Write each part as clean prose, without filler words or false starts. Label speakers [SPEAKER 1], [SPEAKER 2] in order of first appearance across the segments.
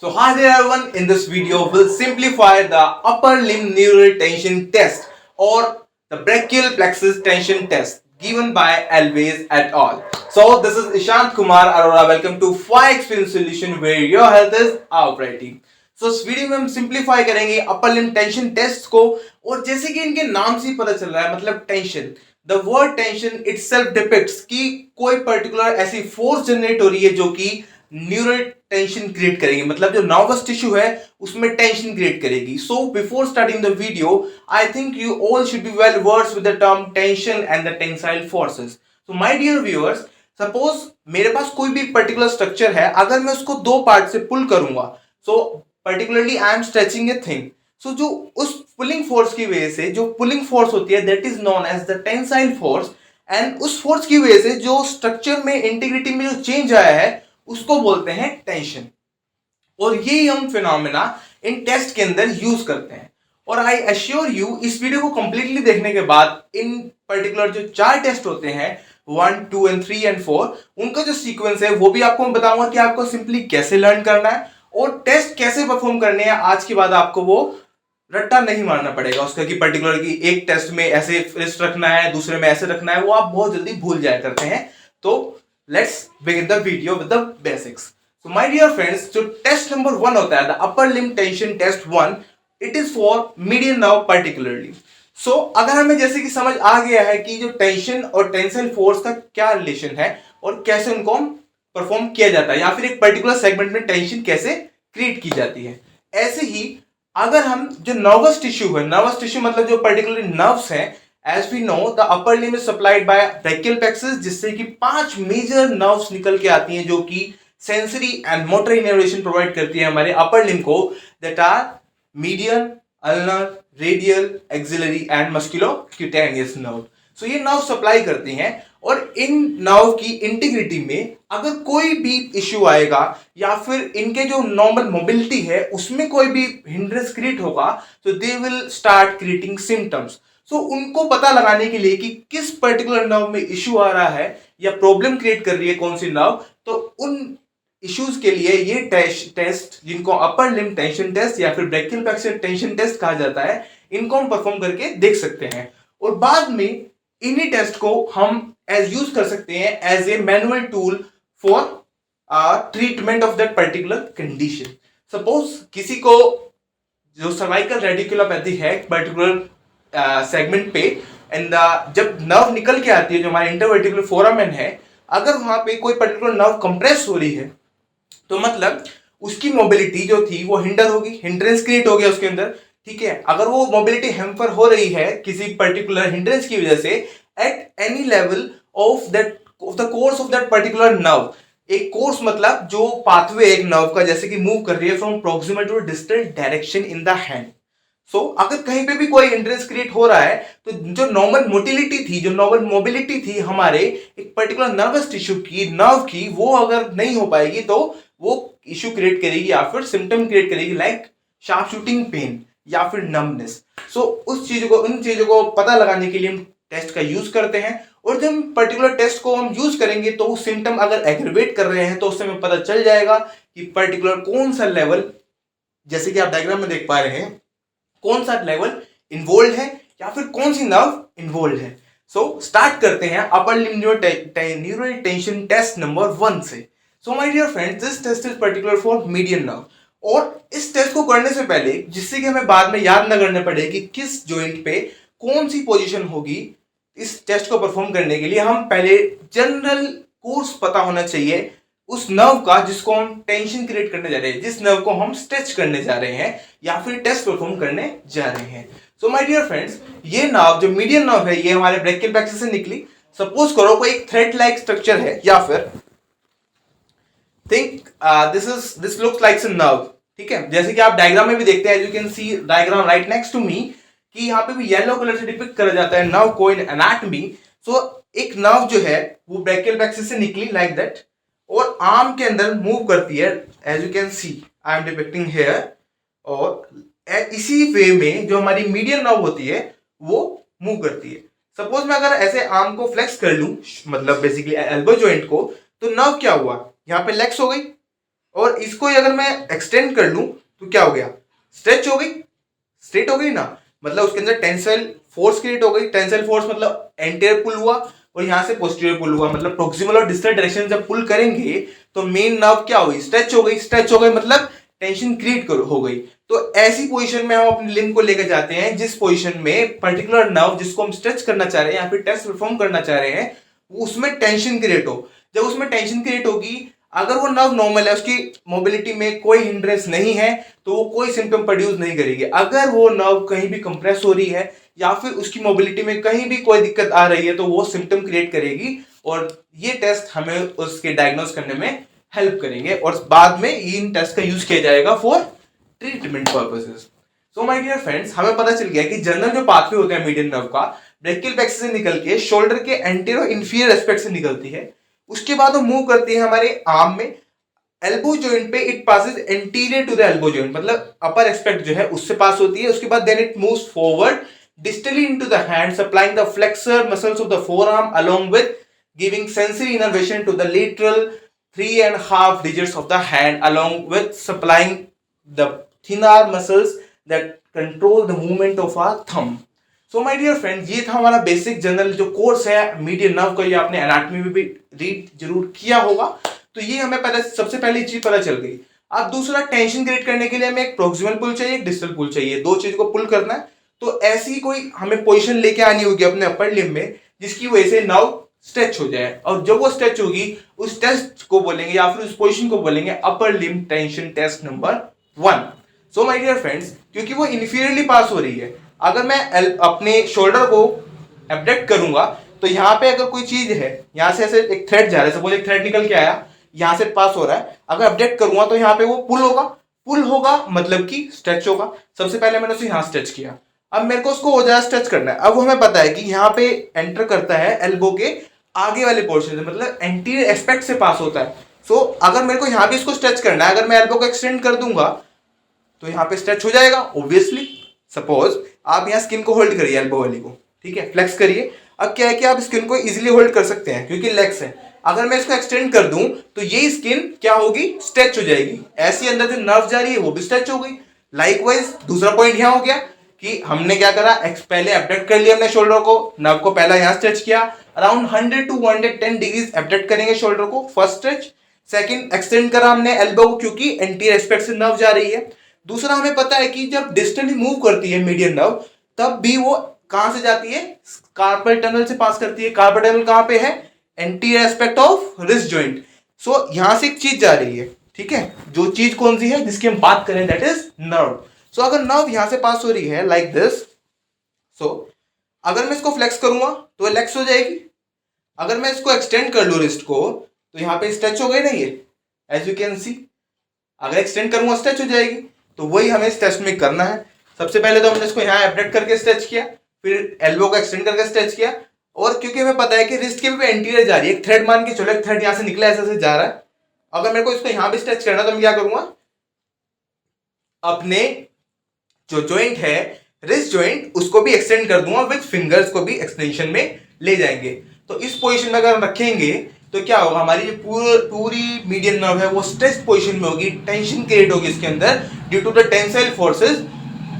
[SPEAKER 1] So hi there everyone, in this video we'll simplify the upper limb neural tension test or the brachial plexus tension test given by Always et al. So this is Ishant Kumar Arora. Welcome to Fire Experience Solution where your health is our priority. So इस video में हम simplify करेंगे अपर लिम tension test को और जैसे कि इनके नाम से ही पता चल रहा है मतलब tension the word tension itself depicts कि कोई पर्टिकुलर ऐसी फोर्स जनरेट हो रही है जो कि न्यूरल टेंशन क्रिएट करेगी मतलब जो नर्वस टिश्यू है उसमें टेंशन क्रिएट करेगी. So before starting the video I think you all should be well versed with the term tension and the tensile forces. So my dear viewers, suppose मेरे पास कोई भी पर्टिकुलर स्ट्रक्चर है, अगर मैं उसको दो पार्ट से पुल करूंगा, so particularly I am stretching a thing, so जो उस पुलिंग फोर्स की वजह से जो पुलिंग फोर्स होती है that is known as the tensile force, and उस फोर्स की वजह से जो स्ट्रक्चर में इंटीग्रिटी में जो चेंज आया है उसको बोलते हैं टेंशन. और ये हम फिनोमेना इन टेस्ट के अंदर यूज करते हैं. और आई अश्योर यू इस वीडियो को कंप्लीटली देखने के बाद इन पर्टिकुलर जो चार टेस्ट होते हैं 1, 2 एंड 3 एंड 4, उनका जो सीक्वेंस है वो भी आपको मैं बताऊंगा कि आपको सिंपली कैसे लर्न करना है और टेस्ट कैसे परफॉर्म करने हैं. आज के बाद आपको वो रट्टा नहीं मारना पड़ेगा उसका कि पर्टिकुलर की एक टेस्ट में ऐसे रिस्ट रखना है, दूसरे में ऐसे रखना है, वो आप बहुत जल्दी भूल जाया करते हैं. तो let's begin the video with the basics. So my dear friends, जो टेस्ट नंबर 1 होता है, the upper limb tension test 1, it is for median nerve particularly. So अगर हमें जैसे कि समझ आ गया है कि जो टेंशन और टेंसाइल फोर्स का क्या रिलेशन है और कैसे उनको परफॉर्म किया जाता है या फिर एक पर्टिकुलर सेगमेंट में टेंशन कैसे क्रिएट की जाती है, ऐसे ही अगर हम जो नर्वस टिश्यू है, नर्वस टिश्यू मतलब जो पर्टिकुलरली नर्व्स हैं, as we know the upper limb is supplied by brachial plexus, जिससे कि 5 मेजर नर्व्स निकल के आती हैं जो कि sensory and motor innervation provide करती है हमारे अपर लिम्ब को, that are median, ulnar, radial, axillary and musculocutaneous nerve. So ये नर्व सप्लाई करती हैं और इन नर्व की इंटीग्रिटी में अगर कोई भी इश्यू आएगा या फिर इनके जो नॉर्मल मोबिलिटी है उसमें कोई भी हिंड्रेंस क्रिएट होगा तो they will start creating symptoms. So उनको पता लगाने के लिए कि किस पर्टिकुलर नर्व में इश्यू आ रहा है या प्रॉब्लम क्रिएट कर रही है कौन सी नर्व, तो उन इश्यूज के लिए ये टेस्ट जिनको अपर लिम्ब टेंशन टेस्ट या फिर ब्रेकियल प्लेक्सस टेंशन टेस्ट कहा जाता है, इनको हम परफॉर्म करके देख सकते हैं. और बाद में इन्हीं टेस्ट को हम एज यूज कर सकते हैं as a manual tool for treatment of that particular condition. Suppose किसी को जो सर्वाइकल रेडिकुलोपैथी है पर्टिकुलर सेगमेंट पे, एंड जब नर्व निकल के आती है जो हमारे इंटरवर्टिकुलर फोरामेन है, अगर वहां पे कोई पर्टिकुलर नर्व कंप्रेस हो रही है तो मतलब उसकी मोबिलिटी जो थी वो हिंडर होगी, हिंड्रेंस क्रिएट हो गया उसके अंदर. ठीक है, अगर वो मोबिलिटी हैम्पर हो रही है किसी पर्टिकुलर हिंड्रेंस की वजह से at any level of that of the course of that particular nerve, एक कोर्स मतलब जो पाथवे एक नर्व का जैसे कि मूव कर रही है from proximal to distal direction in the hand. So अगर कहीं पे भी कोई हिंड्रेंस क्रिएट हो रहा है तो जो नॉर्मल मोटिलिटी थी, जो नॉर्मल मोबिलिटी थी हमारे एक पर्टिकुलर नर्वस टिश्यू की, नर्व की, वो अगर नहीं हो पाएगी तो वो इश्यू क्रिएट करेगी या फिर सिम्टम क्रिएट करेगी लाइक शार्प शूटिंग पेन या फिर नमनेस. सो उन चीजों को पता लगाने के लिए हम टेस्ट का यूज करते हैं. और जब पर्टिकुलर टेस्ट को हम यूज करेंगे तो वो सिम्टम अगर एग्रीवेट कर रहे हैं तो उससे हमें पता चल जाएगा कि पर्टिकुलर कौन सा लेवल, जैसे कि आप डायग्राम में देख पा रहे हैं, कौन सा लेवल इन्वॉल्व है या फिर कौन सी नर्व इन्वॉल्व है. सो स्टार्ट करते हैं upper limb neural tension test number 1 से. So my dear friends, this test is particular for median nerve. और इस टेस्ट को करने से पहले, जिससे कि हमें बाद में याद न करने पड़े कि किस जॉइंट पे कौन सी पोजीशन होगी, इस टेस्ट को परफॉर्म करने के लिए हम पहले जनरल कोर्स पता होना चाहिए उस नर्व का जिसको हम टेंशन क्रिएट करने जा रहे हैं, जिस नर्व को हम स्ट्रेच करने जा रहे हैं या फिर टेस्ट परफॉर्म करने जा रहे हैं. सो माय डियर फ्रेंड्स, ये नर्व जो मीडियन नर्व है ये हमारे ब्रेकियल प्लेक्सस से निकली. सपोज करो कोई एक थ्रेड लाइक स्ट्रक्चर है या फिर think this looks like a nerve. ठीक है, जैसे कि आप डायग्राम में भी देखते हैं, you can see diagram right next to me, कि यहाँ पे भी येलो कलर से डिपिक्ट करा जाता है नर्व को इन एनाटॉमी. सो एक नर्व जो है वो ब्रेकियल प्लेक्सस से निकली लाइक दैट और आर्म के अंदर मूव करती है, as you can see I am depicting here. और इसी वे में जो हमारी मीडियन नर्व होती है वो मूव करती है. सपोज मैं अगर ऐसे आर्म को फ्लेक्स कर लूं, मतलब बेसिकली एल्बो जॉइंट को, तो नर्व क्या हुआ, यहाँ पे लेक्स हो गई और इसको ही अगर मैं एक्सटेंड कर लूं तो क्या हो गया, स्ट्रेच हो गई, स्ट्रेट हो गई ना, मतलब उसके अंदर टेंसाइल फोर्स क्रिएट हो गई। टेंसाइल फोर्स मतलब एंटीरियर पुल हुआ और यहां से पोस्टीरियर पुल हुआ, मतलब प्रोक्सिमल और डिस्टल डायरेक्शन जब पुल करेंगे तो मेन नर्व क्या हुई, स्ट्रेच हो गई। स्ट्रेच हो गई मतलब टेंशन क्रिएट हो गई। तो ऐसी पोजीशन में हम अपने लिम्ब को लेकर जाते हैं जिस पोजीशन में पर्टिकुलर नर्व जिसको हम स्ट्रेच करना चाह रहे हैं या फिर टेस्ट परफॉर्म करना चाह रहे हैं उसमें टेंशन क्रिएट हो। जब उसमें टेंशन क्रिएट होगी, अगर वो नर्व नॉर्मल है, उसकी मोबिलिटी में कोई हिंड्रेंस नहीं है, तो वो कोई सिम्टम प्रोड्यूस नहीं करेगी। अगर वो नर्व कहीं भी कंप्रेस हो रही है या फिर उसकी मोबिलिटी में कहीं भी कोई दिक्कत आ रही है तो वो सिम्टम क्रिएट करेगी और ये टेस्ट हमें उसके डायग्नोस करने में हेल्प करेंगे और बाद में इन टेस्ट का यूज किया जाएगा for treatment purposes. So my dear friends, हमें पता चल गया कि जनरल जो पाथवे होता है मीडियन नर्व का ब्रेकियल प्लेक्सस से निकल के शोल्डर के एंटीरियर और इंफीरियर एस्पेक्ट से निकलती है। उसके बाद वो मूव करती है हमारे आर्म में, एल्बो जॉइंट पे it passes anterior to the elbow joint, मतलब अपर एस्पेक्ट जो है उससे पास होती है। उसके बाद then it moves forward distally into the hand supplying the flexor muscles of the forearm along with giving sensory innervation to the lateral 3.5 digits of the hand along with supplying the thenar muscles that control the movement of our thumb. So my dear friend, ये था हमारा basic general जो course है median nerve का, ये आपने anatomy में भी रीड जरूर किया होगा। तो ये हमें पहले सबसे पहली चीज पता चल गई। अब दूसरा, टेंशन क्रिएट करने के लिए हमें एक प्रोक्सिमल पुल चाहिए, एक डिस्टल पुल चाहिए, दो चीज को पुल करना है। तो ऐसी कोई हमें पोजीशन लेके आनी होगी अपने अपर लिम्ब में जिसकी वजह से नर्व स्ट्रेच हो जाए, और जब वो स्ट्रेच होगी उस टेस्ट को बोलेंगे या फिर उस पोजीशन को बोलेंगे upper limb tension test number 1। So my dear friends, क्योंकि वो इन्फीरियरली पास हो रही है, अगर मैं अपने शोल्डर को एब्डक्ट करूंगा तो यहां पे अगर कोई चीज है, यहां से ऐसे एक थ्रेड जा रहा है, सपोज एक थ्रेड निकल के आया, यहां से पास हो रहा है, अगर एब्डक्ट करूंगा तो यहां पे वो पुल होगा। पुल होगा मतलब कि स्ट्रेच होगा। सबसे पहले मैंने उसे यहां स्ट्रेच किया, अब मेरे को उसको हो जाए स्ट्रेच करना है। अब हमें पता है कि यहाँ पे एंटर करता है एल्बो के आगे वाले पोर्शन से, मतलब एंटीरियर एस्पेक्ट से पास होता है। सो अगर मेरे को यहां भी इसको स्ट्रेच करना है, अगर मैं एल्बो को एक्सटेंड कर दूंगा तो यहां पे स्ट्रेच हो जाएगा ऑब्वियसली। सपोज आप यहां स्किन को होल्ड करिए, एल्बो वाली को, ठीक है, फ्लेक्स करिए। अब क्या है कि आप स्किन को इजीली होल्ड कर सकते हैं क्योंकि लेग्स है। अगर मैं इसको एक्सटेंड कर दूं तो ये स्किन क्या होगी, स्ट्रेच हो जाएगी। ऐसी अंदर से नर्व जा रही है वो भी स्ट्रेच हो गई। लाइकवाइज दूसरा पॉइंट यहां हो गया कि हमने क्या करा, पहले एब्डक्ट कर लिया हमने शोल्डर को, नर्व को पहला यहां स्ट्रेच किया, अराउंड 100 to 110 डिग्रीज एब्डक्ट करेंगे शोल्डर को, फर्स्ट स्ट्रेच। सेकंड, एक्सटेंड करा हमने एल्बो को क्योंकि एंटीरियर एस्पेक्ट से नर्व जा रही है। दूसरा, हमें पता है कि जब डिस्टली मूव करती है मीडियन नर्व तब भी वो कहां से जाती है, कार्पल टनल से पास करती है। कार्पल टनल कहां पे है, anterior aspect of wrist joint. So यहां से एक चीज जा रही है, ठीक है, जो चीज कौन सी है जिसकी हम बात करें, दैट इज नर्व। सो अगर नर्व यहां से पास हो रही है लाइक दिस, सो अगर मैं इसको फ्लेक्स करूंगा तो रिलैक्स हो जाएगी। अगर मैं इसको एक्सटेंड कर लूं रिस्ट को तो यहां पे स्ट्रेच हो गई ना ये, एज यू कैन सी। अगर एक्सटेंड करूंगा स्ट्रेच हो जाएगी। तो वही हमें इस टेस्ट में करना है। सबसे पहले तो हमने इसको यहां एब्डक्ट करके स्ट्रेच किया, फिर एल्बो को एक्सटेंड करके स्ट्रेच किया, और क्योंकि हमें पता है कि रिस्ट के भी एंटीरियर जा रही है, एक थ्रेड मान के चलो, एक थ्रेड यहां से निकला ऐसे ऐसे जा रहा है। अगर मेरे को इसको यहां भी स्ट्रेच करना तो मैं क्या करूंगा, अपने जो जॉइंट है रिस्ट जॉइंट उसको भी एक्सटेंड कर दूंगा, विद फिंगर्स को भी एक्सटेंशन में ले जाएंगे। तो इस पोजीशन में अगर हम रखेंगे तो क्या होगा, हमारी जो पूरी मीडियन नर्व है वो स्ट्रेच पोजीशन में होगी, टेंशन क्रिएट होगी इसके अंदर due to the tensile forces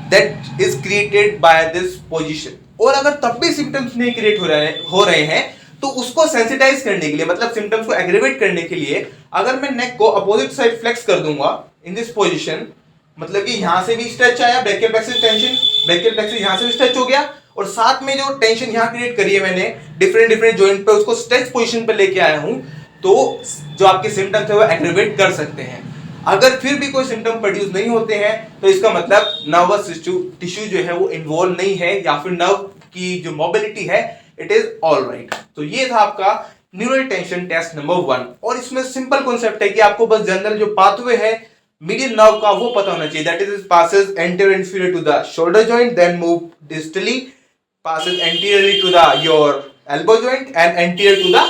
[SPEAKER 1] that is created by this position. और अगर तब भी सिम्टम्स नहीं क्रिएट हो रहे हैं तो उसको सेंसिटाइज करने के लिए, मतलब सिम्टम्स को एग्रीवेट करने के लिए, अगर मैं नेक को अपोजिट साइड फ्लेक्स कर दूंगा इन दिस पोजीशन, मतलब कि यहां से भी स्ट्रेच आया, brachial plexus tension, brachial plexus यहां से भी स्ट्रेच हो गया, और साथ में जो टेंशन यहां क्रिएट करी है मैंने डिफरेंट जॉइंट पे उसको स्ट्रेच पोजीशन पे लेके आया हूं, तो जो आपके सिम्टम्स है वो एग्रीवेट कर सकते हैं। अगर फिर भी कोई सिम्टम प्रोड्यूस नहीं होते हैं तो इसका मतलब नर्वस टिश्यू जो है वो इन्वॉल्व नहीं है, या फिर नर्व की जो मोबिलिटी है इट इज ऑल राइट। तो ये था आपका न्यूरल टेंशन टेस्ट नंबर 1, और इसमें सिंपल कॉन्सेप्ट है कि आपको बस जनरल जो पाथवे है मीडियन नर्व का वो पता होना चाहिए, that is passes anterior inferior to the shoulder joint, then move distally, passes anteriorly to the your elbow joint and anterior to the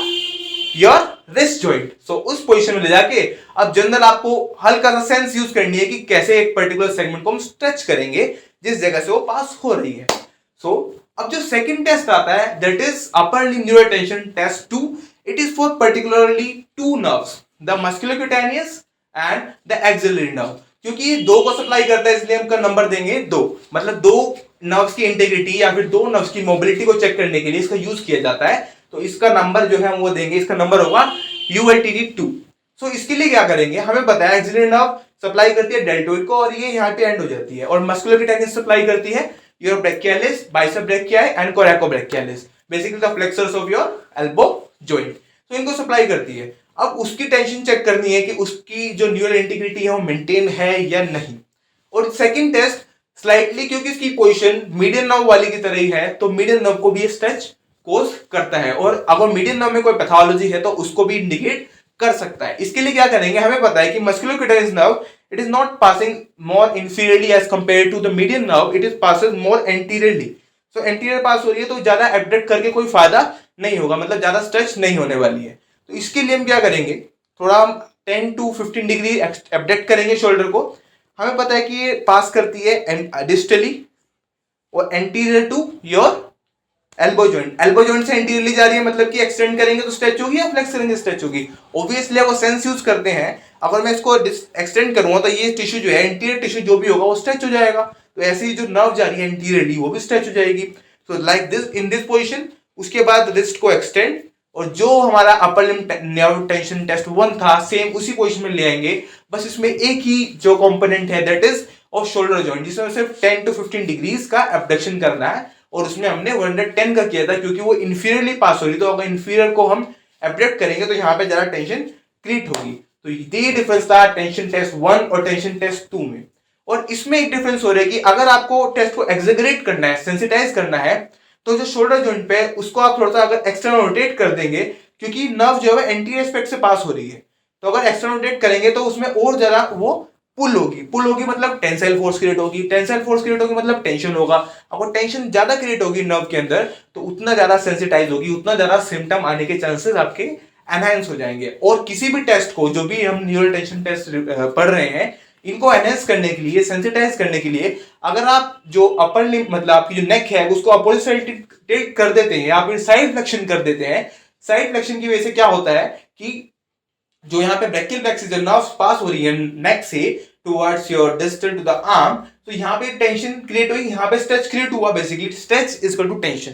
[SPEAKER 1] your wrist joint. So उस position में ले जाके अब जनरल आपको हल्का सा सेंस यूज करनी है कि कैसे एक पर्टिकुलर सेगमेंट को हम स्ट्रेच करेंगे जिस जगह से वो पास हो रही है। सो अब जो सेकंड टेस्ट आता है that is upper limb neural tension test 2। It is for particularly to nerves, the musculocutaneous and the axillary nerve. क्योंकि ये दो को सप्लाई करता है इसलिए हम का नंबर देंगे दो, मतलब दो नर्व्स की इंटीग्रिटी या फिर दो नर्व्स की मोबिलिटी को चेक करने के लिए इसका यूज किया जाता है। तो इसका नंबर जो है हम वो देंगे, इसका नंबर होगा ULTD2। सो इसके लिए क्या करेंगे, हमें पता है एक्सिलरी नर्व सप्लाई करती है डेल्टोइड को और ये यहाँ पे एंड हो जाती है, और मस्कुलर टेंशन सप्लाई करती है your brachialis, bicep brachii and coracobrachialis, basically the flexors of your elbow joint. तो इनको सप्लाई करती है। अब उसकी टेंशन चेक करनी है कि उसकी जो न्यूरल इंटीग्रिटी है वो मेंटेन है या नहीं। और सेकंड टेस्ट स्लाइटली, क्योंकि इसकी पोजीशन मीडियन नर्व वाली की तरह ही है, तो मीडियन नर्व को भी ये स्ट्रेच कोज करता है, और अगर मीडियन नर्व में कोई पैथोलॉजी है तो उसको भी इंडिकेट कर सकता है। इसके लिए क्या करेंगे, हमें पता है कि musculoskeletal nerve it is not passing more inferiorly as compare to the median nerve, it is passes more anteriorly. So anterior pass हो रही है तो ज्यादा एब्डक्ट करके कोई फायदा नहीं होगा, मतलब ज्यादा स्ट्रेच नहीं होने वाली है। तो इसके लिए हम क्या करेंगे, थोड़ा हम 10 to 15 डिग्री एब्डक्ट करेंगे शोल्डर को। हमें पता है कि ये पास करती है डिस्टली और anterior to your elbow joint. Elbow joint से एंटीरियरली जा रही है, मतलब कि एक्सटेंड करेंगे तो स्ट्रेच होगी या फ्लेक्स करेंगे स्ट्रेच होगी। ऑब्वियसली वो सेंस यूज करते हैं, अगर मैं इसको एक्सटेंड करूंगा तो ये टिश्यू जो है, एंटीरियर टिश्यू जो भी होगा वो स्ट्रेच हो जाएगा। तो ऐसे ही जो नर्व जा रही है एंटीरियरली वो भी स्ट्रेच हो जाएगी। तो like this in this position. उसके बाद रिस्ट को एक्सटेंड, और जो हमारा upper limb nerve tension test 1 था सेम उसी पोजीशन में ले आएंगे, बस इसमें एक ही जो कंपोनेंट है that is off shoulder joint, जिसमें सिर्फ 10 to 15 डिग्रीज का एब्डक्शन करना है, और उसमें हमने 110 का किया था क्योंकि वो इंफीरियरली पास हो रही। तो अगर इंफीरियर को हम एब्डक्ट करेंगे तो यहाँ पे ज्यादा टेंशन क्रिएट होगी। तो ये डिफरेंस था टेंशन टेस्ट 1 और टेंशन टेस्ट 2 में। और इसमें एक डिफरेंस हो रहा है कि अगर आपको टेस्ट को एक्सेगरेट करना है, सेंसिटाइज करना है, तो जो शोल्डर जॉइंट पे उसको आप थोड़ा सा अगर एक्सटर्नल रोटेट कर देंगे, क्योंकि नर्व जो है एंटीरियर एस्पेक्ट से पास हो रही है, तो अगर एक्सटर्नल रोटेट करेंगे तो उसमें और ज्यादा वो पुल होगी। पुल होगी मतलब टेंसाइल फोर्स क्रिएट होगी, टेंसाइल फोर्स क्रिएट होगी मतलब टेंशन होगा। अगर टेंशन ज्यादा क्रिएट होगी नर्व के अंदर तो उतना ज्यादा सेंसिटाइज होगी, उतना ज्यादा सिम्टम आने के चांसेस आपके एनहांस हो जाएंगे। और किसी भी टेस्ट को, जो भी हम न्यूरल टेंशन टेस्ट पढ़ रहे हैं, इनको एनहेंस करने के लिए, सेंसिटाइज करने के लिए, अगर आप जो अपर लिम्ब मतलब आपकी जो नेक है उसको अपोजिट साइड टिल्ट कर देते हैं या फिर साइड फ्लेक्शन कर देते हैं, साइड फ्लेक्शन की वजह से क्या होता है कि जो यहाँ पे ब्रैकियल प्लेक्सिस जो नर्व्स पास हो रही है नेक से towards your distal to the arm, तो यहाँ पे टेंशन क्रिएट हुई, यहाँ पे स्ट्रेच क्रिएट हुआ। Basically stretch is equal to tension.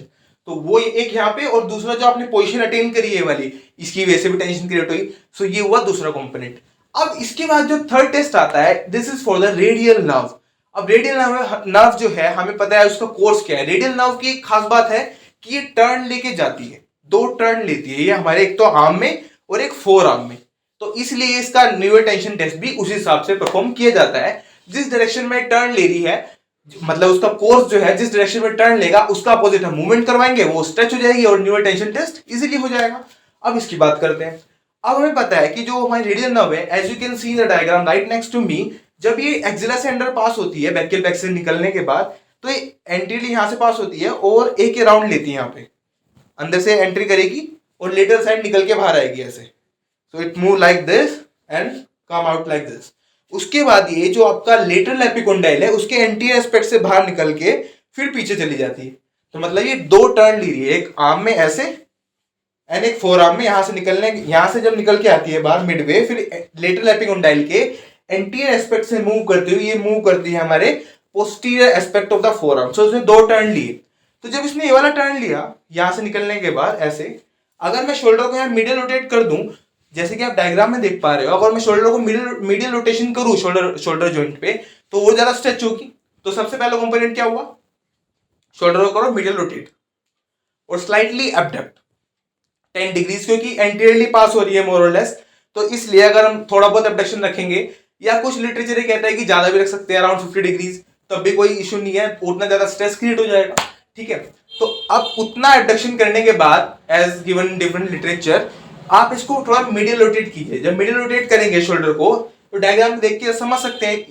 [SPEAKER 1] तो वो एक यहाँ पे, और दूसरा जो आपने पोजीशन अटेन करी है वाली, इसकी वजह से भी टेंशन क्रिएट हुई। सो ये हुआ दूसरा कंपोनेंट। अब इसके बाद जो थर्ड टेस्ट आता है, this is for the radial nerve. अब रेडियल नर्व जो है हमें पता है उसका कोर्स क्या है। रेडियल नर्व की खास बात है कि ये टर्न लेके जाती है, दो टर्न लेती है ये हमारे, एक तो आर्म में और एक फोर आर्म में। तो इसलिए इसका न्यूरल टेंशन टेस्ट भी उसी हिसाब से परफॉर्म किया जाता है। जिस डायरेक्शन में टर्न ले रही है, मतलब उसका कोर्स जो है जिस डायरेक्शन में टर्न लेगा उसका अपोजिट हम मूवमेंट करवाएंगे, वो स्ट्रेच हो जाएगी और न्यूरल टेंशन टेस्ट इजीली हो जाएगा। अब इसकी बात करते हैं। अब हमें पता है कि जो हमारी रेडियल नर्व है, as you can see the diagram right next to me, जब ये एक्सिला से अंडर पास होती है ब्रैकियल प्लेक्सस से निकलने के बाद, तो ये एंटीरियरली यहां से पास होती है और एक राउंड लेती है, यहाँ पे अंदर से एंट्री करेगी और लेटर साइड निकल के बाहर आएगी ऐसे। So it move like this and come out like this. उसके बाद ये जो आपका लेटरल एपिकोंडाइल है उसके एंटीरियर एस्पेक्ट से बाहर निकल के फिर पीछे चली जाती है। तो मतलब ये दो टर्न ले रही है, एक आर्म में ऐसे एंड एक फोर आर्म में, यहां से निकलने, यहां से जब निकल के आती है बाहर मिडवे, फिर लेटरल एपिकोंडाइल के एंटीरियर एस्पेक्ट से मूव करती हुई ये मूव करती है हमारे posterior aspect of the forearm. So उसने दो टर्न लिए। तो जब इसने ये वाला टर्न लिया यहां से निकलने के बाद ऐसे, अगर मैं शोल्डर को यहाँ मिडिल रोटेट कर दूं, जैसे कि आप डायग्राम में देख पा रहे हो, अगर मैं शोल्डर को मिडिल रोटेशन करूं शोल्डर जॉइंट पे, तो वो ज्यादा स्ट्रेच होगी। तो सबसे पहला कंपोनेंट क्या हुआ, शोल्डर को करो मिडिल रोटेट और स्लाइटली एब्डक्ट 10 डिग्रीज, क्योंकि एंटीरियरली पास हो रही है मोर और लेस, तो इसलिए अगर हम थोड़ा बहुत एब्डक्शन रखेंगे, या कुछ लिटरेचर ये कहता है कि ज्यादा भी रख सकते हैं, अराउंड 50 डिग्रीज, तब भी कोई इशू नहीं है, उतना ज्यादा स्ट्रेस क्रिएट हो जाएगा। ठीक है, तो अब उतना एब्डक्शन करने के बाद एज गिवन डिफरेंट लिटरेचर, आप इसको थोड़ा मिडिल रोटेट कीजिए। जब मिडिल रोटेट करेंगे शोल्डर को, तो डायग्राम में देख के समझ सकते हैं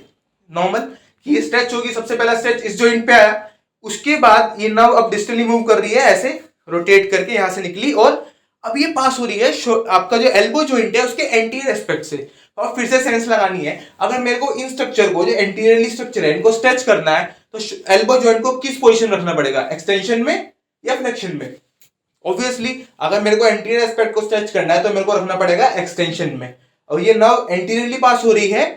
[SPEAKER 1] नॉर्मल कि ये स्ट्रेच होगी। सबसे पहला स्ट्रेच इस जॉइंट पे आया, उसके बाद ये नर्व अब डिस्टली मूव कर रही है ऐसे रोटेट करके, यहां से निकली और अब ये पास हो रही है आपका जो एल्बो जॉइंट है उसके एंटीरियर एस्पेक्ट से। और फिर से सेंस लगानी है, अगर मेरे को इन स्ट्रक्चर को, जो एंटीरियरली स्ट्रक्चर है, इनको स्ट्रेच करना है, तो एल्बो जॉइंट को किस पोजीशन रखना पड़ेगा, एक्सटेंशन में या फ्लेक्शन में। ऑब्वियसली अगर मेरे को एंटीरियर एस्पेक्ट को स्ट्रेच करना है तो मेरे को रखना पड़ेगा एक्सटेंशन में। और ये नर्व एंटीरियरली पास हो रही है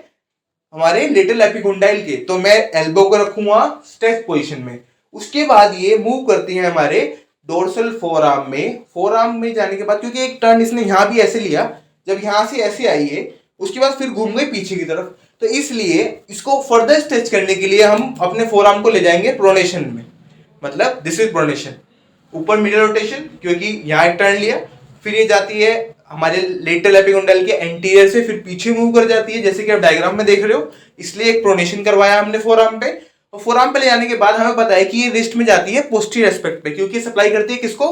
[SPEAKER 1] हमारे लेटरल एपिकोंडाइल के, तो मैं एल्बो को रखूंगा स्ट्रेच पोजीशन में। उसके बाद ये मूव करती है हमारे डोर्सल फोर आर्म में जाने के बाद, क्योंकि एक टर्न इसने यहाँ भी ऐसे लिया, जब यहाँ से ऐसे आई है उसके बाद फिर घूम गई पीछे की तरफ, तो इसलिए इसको फर्दर स्ट्रेच करने के लिए हम अपने फोर आर्म को ले जाएंगे प्रोनेशन में, मतलब दिस इज प्रोनेशन। ऊपर मिडल रोटेशन, क्योंकि यहाँ एक टर्न लिया, फिर ये जाती है हमारे लेटरल एपिकोंडाइल के एंटीरियर से, फिर पीछे मूव कर जाती है जैसे कि आप डायग्राम में देख रहे हो, इसलिए एक प्रोनेशन करवाया हमने फोर आर्म पे। और फोर आर्म पे ले जाने के बाद हमें पता है कि ये रिस्ट में जाती है पोस्टीरियर एस्पेक्ट पे, क्योंकि सप्लाई करती है किसको,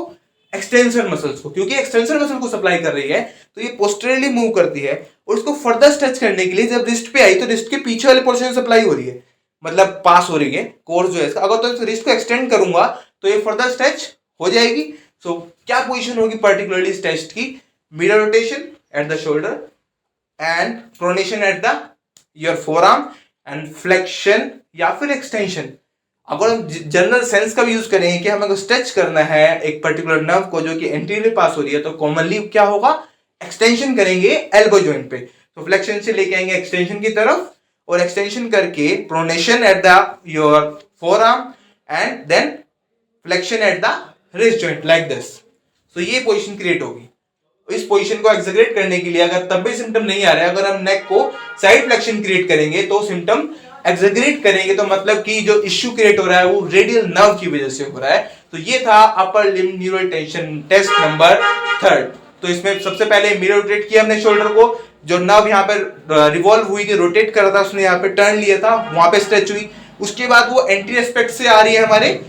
[SPEAKER 1] एक्सटेंसर मसल्स को, क्योंकि एक्सटेंसर मसल को सप्लाई कर रही है तो ये पोस्टीरियरली मूव करती है। और उसको फर्दर स्ट्रेच करने के लिए जब रिस्ट पे आई तो रिस्ट के पीछे वाले पोर्शन सप्लाई हो रही है, मतलब पास हो रही है कोर्स जो है इसका। अगर तो रिस्ट को एक्सटेंड करूंगा तो ये फर्दर स्ट्रेच हो जाएगी। सो क्या पोजीशन होगी पर्टिकुलरली इस टेस्ट की, middle rotation at the shoulder and pronation at the your forearm and flexion या फिर एक्सटेंशन। अगर हम जनरल सेंस का भी यूज करेंगे कि हमें स्ट्रेच करना है एक पर्टिकुलर नर्व को जो कि एंटीरियर पास हो रही है, तो कॉमनली क्या होगा, एक्सटेंशन करेंगे एल्बो जॉइंट पे। तो फ्लेक्शन से लेके आएंगे एक्सटेंशन की तरफ, और एक्सटेंशन करके pronation at the your forearm and then flexion at the wrist joint like this. तो ये पोजीशन क्रिएट होगी। इस पोजीशन को एक्सग्रेट करने के लिए अगर तब भी सिम्टम नहीं आ रहा है, अगर हम नेक को साइड फ्लेक्शन क्रिएट करेंगे तो सिम्टम एक्सग्रेट करेंगे, तो मतलब कि जो इश्यू क्रिएट हो रहा है वो रेडियल नर्व की वजह से हो रहा है। तो ये था upper limb neural tension test number 3। तो इसमें सबसे पहले मिरर रोटेट किया हमने शोल्डर को, जो नर्व यहाँ पर रिवॉल्व हुई थी, रोटेट कर रहा था, उसने यहाँ पे टर्न लिया था, वहां पे स्ट्रेच हुई। उसके बाद वो एंटी एस्पेक्ट से आ रही है हमारे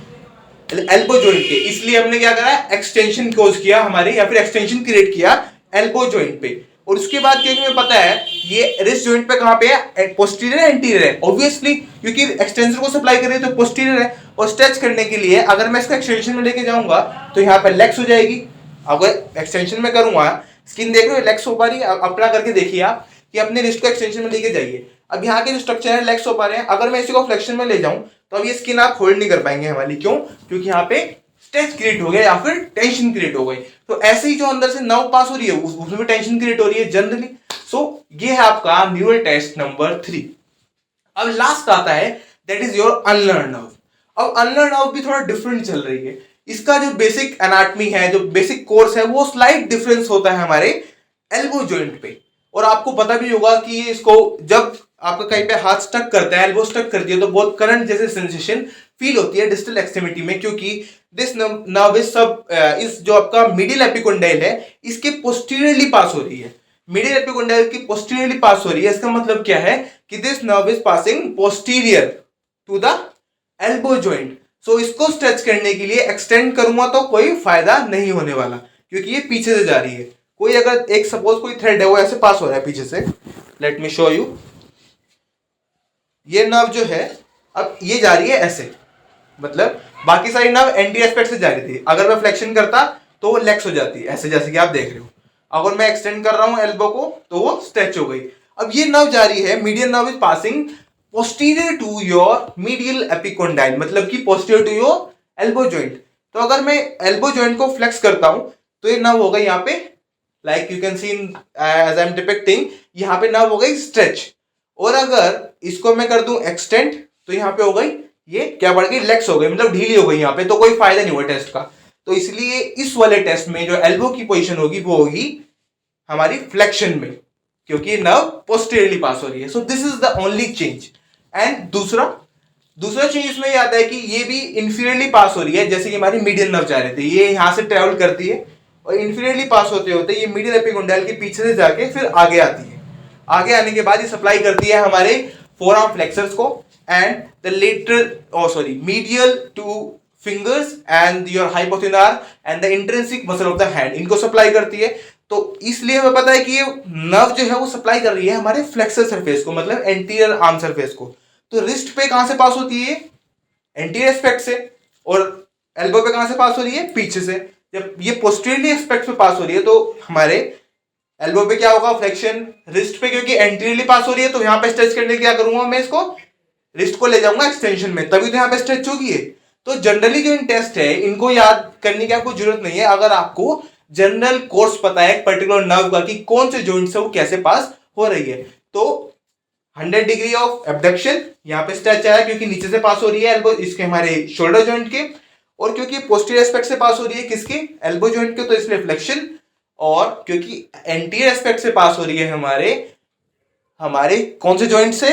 [SPEAKER 1] एल्बो जॉइंट के, इसलिए हमने क्या करा, एक्सटेंशन कोज किया हमारे, या फिर एक्सटेंशन क्रिएट किया एल्बो जॉइंट पे। और उसके बाद क्या हमें पता है ये रिस्ट जॉइंट पे कहां पे है, पोस्टीरियर है एंटीरियर है, ऑब्वियसली क्योंकि एक्सटेंसर को सप्लाई कर रही है तो पोस्टीरियर है। और स्ट्रेच करने के लिए अगर मैं इसको एक्सटेंशन में लेके जाऊंगा तो यहाँ पे लेक्स हो जाएगी। अगर एक्सटेंशन में करूंगा, स्किन देख रहे हो लेक्स हो पा रही है, अपना करके देखिए आप कि अपने रिस्ट को एक्सटेंशन में लेके जाइए। अब यहाँ के जो स्ट्रक्चर है लेक्स हो पा रहे हैं, अगर मैं इसी को फ्लेक्शन में ले जाऊं तो अब ये स्किन आप होल्ड नहीं कर पाएंगे हमारी, क्यों, क्योंकि यहाँ पे स्ट्रेच क्रिएट हो गया या फिर टेंशन क्रिएट हो गई। तो ऐसे ही जो अंदर से नर्व पास हो रही है उसमें भी टेंशन क्रिएट हो रही है जनरली। सो ये है आपका न्यूरल टेस्ट नंबर 3। अब लास्ट आता है that is your unlearn nerve. अब अनलर्न नर्व भी थोड़ा डिफरेंट चल रही है। इसका जो बेसिक एनाटॉमी है, जो बेसिक कोर्स है, वो स्लाइट डिफरेंस होता है हमारे एल्बो जॉइंट पे। और आपको पता भी होगा कि इसको जब आपका कहीं पे हाथ स्टक करता है, एल्बो स्टक करती है, तो बहुत करंट जैसे सेंसेशन फील होती है डिस्टल एक्सट्रीमिटी में, क्योंकि दिस नर्व इज सब इस जो आपका मिडिल एपिकोंडाइल है इसके पोस्टीरियरली पास हो रही है, मिडिल एपिकोंडाइल की पोस्टीरियरली पास हो रही है। इसका मतलब क्या है कि this nerve is passing posterior to the elbow joint. So इसको स्ट्रेच करने के लिए एक्सटेंड करूंगा तो कोई फायदा नहीं होने वाला, क्योंकि ये पीछे से जा रही है। कोई अगर एक सपोज कोई थ्रेड है वो ऐसे पास हो रहा है पीछे से, लेट मी शो यू, ये नर्व जो है अब ये जा रही है ऐसे, मतलब बाकी सारी नर्व एंटी एस्पेक्ट से जा रही थी, अगर मैं फ्लेक्शन करता तो वो लेक्स हो जाती ऐसे, जैसे कि आप देख रहे हो। अगर मैं एक्सटेंड कर रहा हूं एल्बो को तो वो स्ट्रेच हो गई। अब ये नर्व जा रही है, medial nerve is passing posterior to your medial epicondyle, मतलब कि posterior to your elbow joint. तो अगर मैं एल्बो जॉइंट को फ्लेक्स करता हूं तो ये नर्व होगा यहाँ पे, like you can see as I am depicting, यहाँ पे नर्व हो गई स्ट्रेच। और अगर इसको मैं कर दूं एक्सटेंड तो यहाँ पे हो गई, ये क्या बढ़ गई, लेक्स हो गई, मतलब ढीली हो गई यहाँ पे, तो कोई फायदा नहीं हुआ टेस्ट का। तो इसलिए इस वाले टेस्ट में जो एल्बो की पोजीशन होगी वो होगी हमारी फ्लेक्शन में, क्योंकि नर्व पोस्टीरियरली पास हो रही है। So this is the only change. And दूसरा चेंज इसमें ये आता है कि ये भी इंफीरियरली पास हो रही है, जैसे कि हमारी मीडियल नर्व जा रही थी, ये यहाँ से ट्रेवल करती है और इंफीरियरली पास होते होते ये मीडियल एपिकोंडाइल के पीछे से जाके फिर आगे आती है। आगे आने के बाद ये सप्लाई करती है हमारे फोरआर्म फ्लेक्सर्स को and the lateral medial to fingers and your hypothenar and the intrinsic muscle of the hand, इनको सप्लाई करती है। तो इसलिए हमें पता है कि ये नर्व जो है वो सप्लाई कर रही है हमारे फ्लेक्सर सरफेस को, मतलब एंटीरियर आर्म सरफेस को। तो रिस्ट पे कहां से पास होती है, एंटीरियर एस्पेक्ट से, और एल्बो पे कहां से पास हो रही है, पीछे से। जब ये पोस्टीरियरली एस्पेक्ट पे पास हो रही है तो हमारे एल्बो पे क्या होगा, फ्लेक्शन। रिस्ट पे क्योंकि एंटीरियरली पास हो रही है तो यहाँ पे स्ट्रेच करने के क्या करूंगा, मैं इसको रिस्ट को ले जाऊंगा एक्सटेंशन में, तभी तो यहाँ पे स्ट्रेच होगी। तो जनरली जो इन टेस्ट है इनको याद करने की आपको जरूरत नहीं है, अगर आपको जनरल कोर्स पता है पर्टिकुलर नर्व का कि कौन से जॉइंट से वो कैसे पास हो रही है। तो 100 डिग्री ऑफ एबडक्शन, यहाँ पे स्ट्रेच आया क्योंकि नीचे से पास हो रही है एल्बो इसके हमारे शोल्डर जॉइंट के, और क्योंकि पोस्टीरियर एस्पेक्ट से पास हो रही है किसके, एल्बो जॉइंट के, तो इसलिए फ्लेक्शन, और क्योंकि एंटीरियर एस्पेक्ट से पास हो रही है हमारे हमारे कौन से जॉइंट से,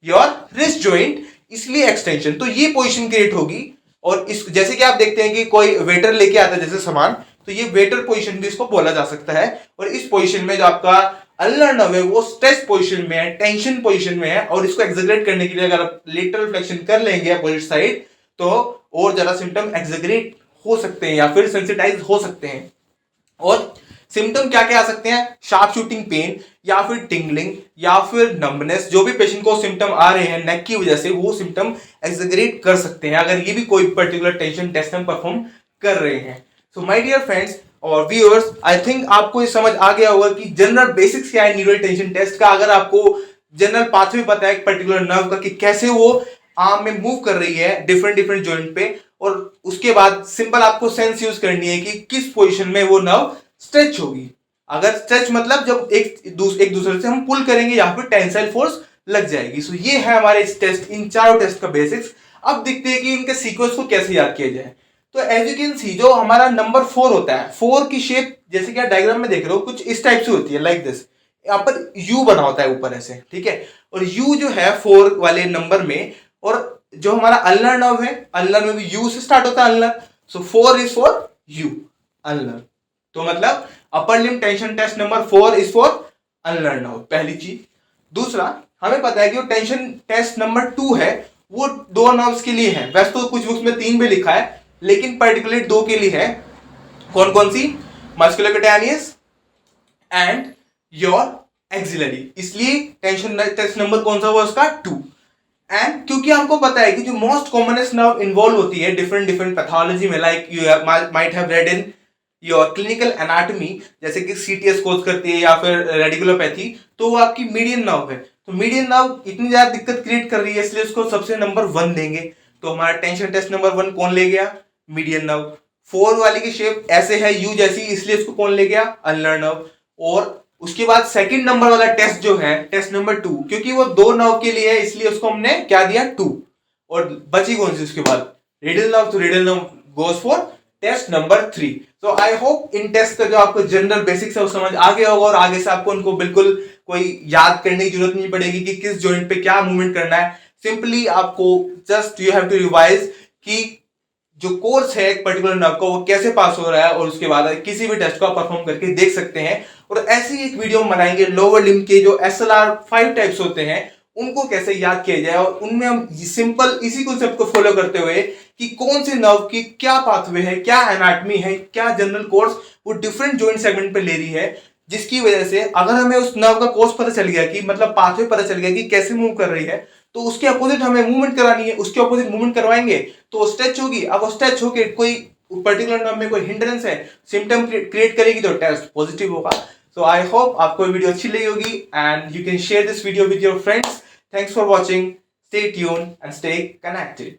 [SPEAKER 1] योर रिस्ट जॉइंट, इसलिए एक्सटेंशन। तो ये पोजीशन क्रिएट होगी। और इस जैसे कि आप देखते हैं कि कोई वेटर लेके आता है जैसे सामान, तो ये वेटर पोजीशन भी इसको बोला जा सकता है। और इस पोजीशन में जो आपका अल्नर नर्व है वो स्ट्रेच पोजीशन में है, टेंशन पोजीशन में है, और इसको एक्सग्रेट करने के लिए अगर आप लेटरल फ्लेक्शन कर लेंगे अपोजिट साइड तो और ज्यादा सिम्टम एक्सग्रेट हो सकते हैं या फिर सेंसिटाइज हो सकते हैं। और सिम्टम क्या क्या आ सकते हैं, शार्प शूटिंग पेन, या फिर टिंगलिंग, या फिर नंबनेस, जो भी पेशेंट को सिम्टम आ रहे हैं नेक की वजह से वो सिम्टम एक्सग्रेट कर सकते हैं अगर ये भी कोई पर्टिकुलर टेंशन टेस्ट हम परफॉर्म कर रहे हैं। सो माय डियर फ्रेंड्स और व्यूअर्स, आई थिंक आपको ये समझ आ गया होगा कि जनरल बेसिक्स क्या है न्यूरल टेंशन टेस्ट का। अगर आपको जनरल पाथवे पता है एक पर्टिकुलर नर्व का कि कैसे वो आर्म में मूव कर रही है डिफरेंट डिफरेंट जॉइंट पे, और उसके बाद सिंपल आपको सेंस यूज करनी है कि किस पोजीशन में वो नर्व स्ट्रेच होगी। अगर स्ट्रेच मतलब जब एक दूसरे से हम पुल करेंगे या फिर टेंसाइल फोर्स लग जाएगी। सो ये है हमारे इस टेस्ट, इन चारों टेस्ट का बेसिक्स। अब देखते हैं कि इनके सीक्वेंस को कैसे याद किया जाए। तो एज यू कैन सी जो हमारा नंबर 4 होता है, 4 की शेप जैसे कि आप डायग्राम में देख रहे हो कुछ इस टाइप से होती है, लाइक दिस। यहाँ पर यू बना होता है ऊपर ऐसे, ठीक है। और यू जो है 4 वाले नंबर में, और जो हमारा अल्नर नर्व है, अल्नर में भी यू से स्टार्ट होता है ulnar. So 4 is for you, ulnar. तो मतलब upper limb tension test number 4 is for ulnar nerve, पहली चीज। दूसरा, हमें पता है कि वो टेंशन टेस्ट नंबर 2 है वो 2 नर्व्स के लिए है। वैसे तो कुछ बुक्स में 3 भी लिखा है, लेकिन पर्टिकुलर 2 के लिए है। कौन कौन सी, मस्कुलोक्यूटेनियस एंड योर एक्सिलरी। इसलिए टेंशन टेस्ट नंबर कौन सा हुआ उसका 2। एंड क्योंकि हमको पता है कि जो मोस्ट कॉमनेस्ट नर्व इन्वॉल्व होती है डिफरेंट डिफरेंट पैथोलॉजी में, like you might have read in your clinical anatomy, जैसे कि सीटीएस कोज करती है या फिर रेडिकुलोपैथी, तो वो आपकी मीडियन नर्व है। तो मीडियन नर्व इतनी ज्यादा दिक्कत क्रिएट कर रही है, इसलिए उसको सबसे नंबर 1 देंगे। तो हमारा टेंशन टेस्ट नंबर 1 कौन ले गया, मीडियन नर्व। 4 वाली की शेप ऐसे है यू जैसी, इसलिए उसको कौन ले गया, अल्नर नर्व। और उसके बाद सेकंड नंबर वाला टेस्ट जो है टेस्ट नंबर 2, क्योंकि वो 2 नर्व के लिए है इसलिए उसको हमने क्या दिया 2। और बची कौन सी उसके बाद, रेडियल नर्व। तो radial nerve goes for test number 3। तो आई होप इन टेस्ट का जो आपको जनरल बेसिक्स है वो समझ आ गया होगा, और आगे से आपको उनको बिल्कुल कोई याद करने की जरूरत नहीं पड़ेगी कि किस जॉइंट पे क्या मूवमेंट करना है। सिंपली आपको just you have to revise कि जो कोर्स है एक पर्टिकुलर नर्व का वो कैसे पास हो रहा है, और उसके बाद किसी भी टेस्ट को आप परफॉर्म करके देख सकते हैं। और ऐसी एक वीडियो हम बनाएंगे लोअर लिम्ब के जो SLR 5 टाइप्स होते हैं उनको कैसे याद किया जाए, और उनमें हम सिंपल इसी कॉन्सेप्ट को फॉलो करते हुए कि कौन से नर्व की क्या पाथवे है, क्या एनाटॉमी है, क्या जनरल कोर्स वो डिफरेंट जॉइंट सेगमेंट पे ले रही है, जिसकी वजह से अगर हमें उस नर्व का कोर्स पता चल गया कि मतलब पाथवे पता चल गया कि कैसे मूव कर रही है, तो उसके अपोजिट हमें मूवमेंट करानी है, उसके अपोजिट मूवमेंट करवाएंगे तो वो स्ट्रेच होगी। अब वो स्ट्रेच होके कोई पर्टिकुलर नर्व में कोई हिंड्रेंस है, सिम्टम क्रिएट करेगी तो टेस्ट पॉजिटिव होगा। सो आई होप आपको वीडियो अच्छी लगी होगी and you can share this video with your friends. Thanks for watching, stay tuned and stay connected.